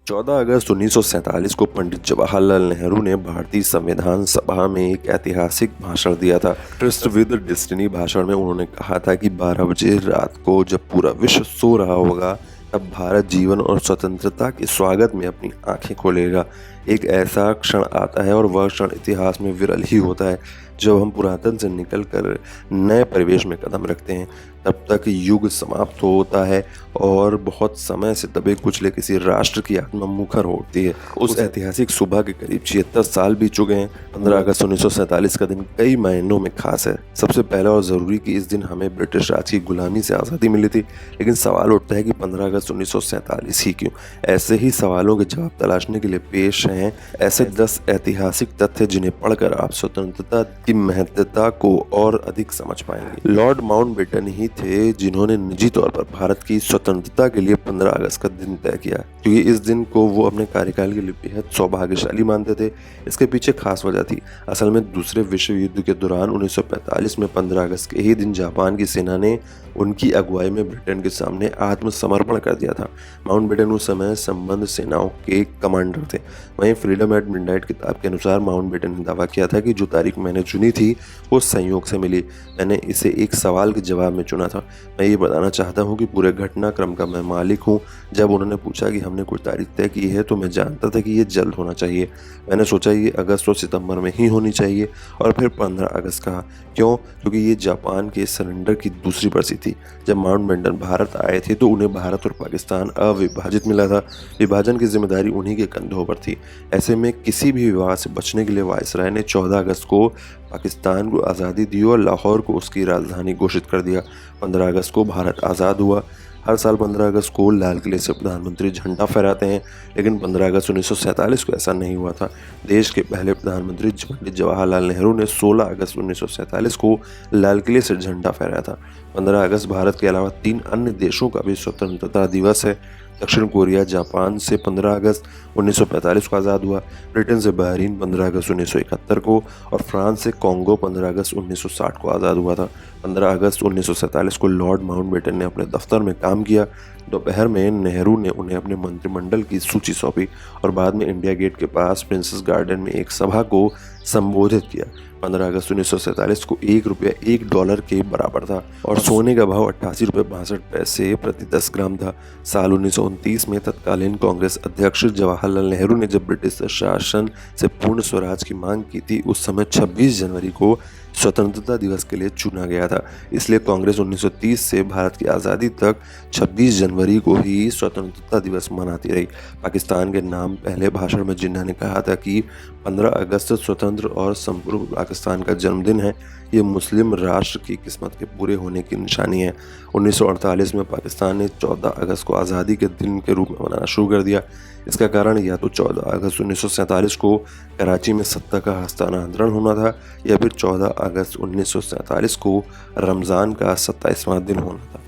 14 अगस्त 1947 को पंडित जवाहरलाल नेहरू ने भारतीय संविधान सभा में एक ऐतिहासिक भाषण दिया था। ट्रस्ट विद डेस्टिनी भाषण में उन्होंने कहा था कि 12 बजे रात को जब पूरा विश्व सो रहा होगा, तब भारत जीवन और स्वतंत्रता के स्वागत में अपनी आंखें खोलेगा। एक ऐसा क्षण आता है और वह क्षण इतिहास में विरल ही होता है जब हम पुरातन से निकलकर नए परिवेश में कदम रखते हैं। तब तक युग समाप्त होता है और बहुत समय से दबे कुचले किसी राष्ट्र की आत्मा मुखर होती है। उस ऐतिहासिक सुबह के करीब 76 साल बीत चुके हैं। 15 अगस्त 1947 का दिन कई मायनों में खास है। सबसे पहला और ज़रूरी कि इस दिन हमें ब्रिटिश राज की गुलामी से आज़ादी मिली थी। लेकिन सवाल उठता है कि 15 अगस्त 1947 ही क्यों? ऐसे ही सवालों के जवाब तलाशने के लिए पेश हैं ऐसे 10 ऐतिहासिक तथ्य जिन्हें पढ़कर आप स्वतंत्रता की महत्ता को और अधिक समझ पाएंगे। लॉर्ड माउंटबेटन ही थे जिन्होंने निजी तौर पर भारत की स्वतंत्रता के लिए 15 अगस्त का दिन तय किया, क्योंकि इस दिन को वो अपने कार्यकाल के लिए बेहद सौभाग्यशाली मानते थे। इसके पीछे खास वजह थी। असल में दूसरे विश्व युद्ध के दौरान 1945 में 15 अगस्त के ही दिन जापान की सेना ने उनकी अगुवाई में ब्रिटेन के सामने आत्मसमर्पण कर दिया था। माउंटबेटन उस समय संबंध सेनाओं के कमांडर थे। वहीं फ्रीडम एट मिडनाइट किताब के अनुसार माउंटबेटन ने दावा किया था कि जो तारीख मैंने चुनी थी वो संयोग से मिली। मैंने इसे एक सवाल के जवाब में चुना था। मैं ये बताना चाहता हूँ कि पूरे घटनाक्रम का मैं मालिक हूँ। जब उन्होंने पूछा कि हमने कोई तारीख तय की है तो मैं जानता था कि ये जल्द होना चाहिए। मैंने सोचा ये अगस्त और सितंबर में ही होनी चाहिए और फिर 15 अगस्त कहा। क्यों? क्योंकि ये जापान के सरेंडर की दूसरी बरसी थी। जब माउंटबेटन भारत आए थे तो उन्हें भारत और पाकिस्तान अविभाजित मिला था। विभाजन की जिम्मेदारी उन्हीं के कंधों पर थी। ऐसे में किसी भी विवाद से बचने के लिए वायसराय ने 14 अगस्त को पाकिस्तान को आज़ादी दी और लाहौर को उसकी राजधानी घोषित कर दिया। 15 अगस्त को भारत आज़ाद हुआ। हर साल 15 अगस्त को लाल किले से प्रधानमंत्री झंडा फहराते हैं, लेकिन 15 अगस्त 1947 को ऐसा नहीं हुआ था। देश के पहले प्रधानमंत्री पंडित जवाहरलाल नेहरू ने 16 अगस्त 1947 को लाल किले से झंडा फहराया था। 15 अगस्त भारत के अलावा 3 अन्य देशों का भी स्वतंत्रता दिवस है। दक्षिण कोरिया जापान से 15 अगस्त 1945 को आज़ाद हुआ। ब्रिटेन से बहरीन 15 अगस्त 1971 को और फ्रांस से कॉन्गो 15 अगस्त 1960 को आज़ाद हुआ था। 15 अगस्त 1947 को लॉर्ड माउंटबेटन ने अपने दफ्तर में काम किया। दोपहर में नेहरू ने उन्हें अपने मंत्रिमंडल की सूची सौंपी और बाद में इंडिया गेट के पास प्रिंसेस गार्डन में एक सभा को संबोधित किया। 15 अगस्त 1947 को ₹1 $1 के बराबर था और सोने का भाव 88 रुपये 62 पैसे प्रति 10 ग्राम था। साल 1929 में तत्कालीन कांग्रेस अध्यक्ष जवाहरलाल नेहरू ने जब ब्रिटिश शासन से पूर्ण स्वराज की मांग की थी, उस समय 26 जनवरी को स्वतंत्रता दिवस के लिए चुना गया था। इसलिए कांग्रेस 1930 से भारत की आज़ादी तक 26 जनवरी को ही स्वतंत्रता दिवस मनाती रही। पाकिस्तान के नाम पहले भाषण में जिन्ना ने कहा था कि 15 अगस्त स्वतंत्र और संपूर्ण पाकिस्तान का जन्मदिन है। ये मुस्लिम राष्ट्र की किस्मत के पूरे होने की निशानी है। 1948 में पाकिस्तान ने 14 अगस्त को आज़ादी के दिन के रूप में मनाना शुरू कर दिया। इसका कारण या तो 14 अगस्त 1947 को कराची में सत्ता का हस्तांतरण होना था या फिर 14 अगस्त 1947 को रमज़ान का 27वां दिन होना था।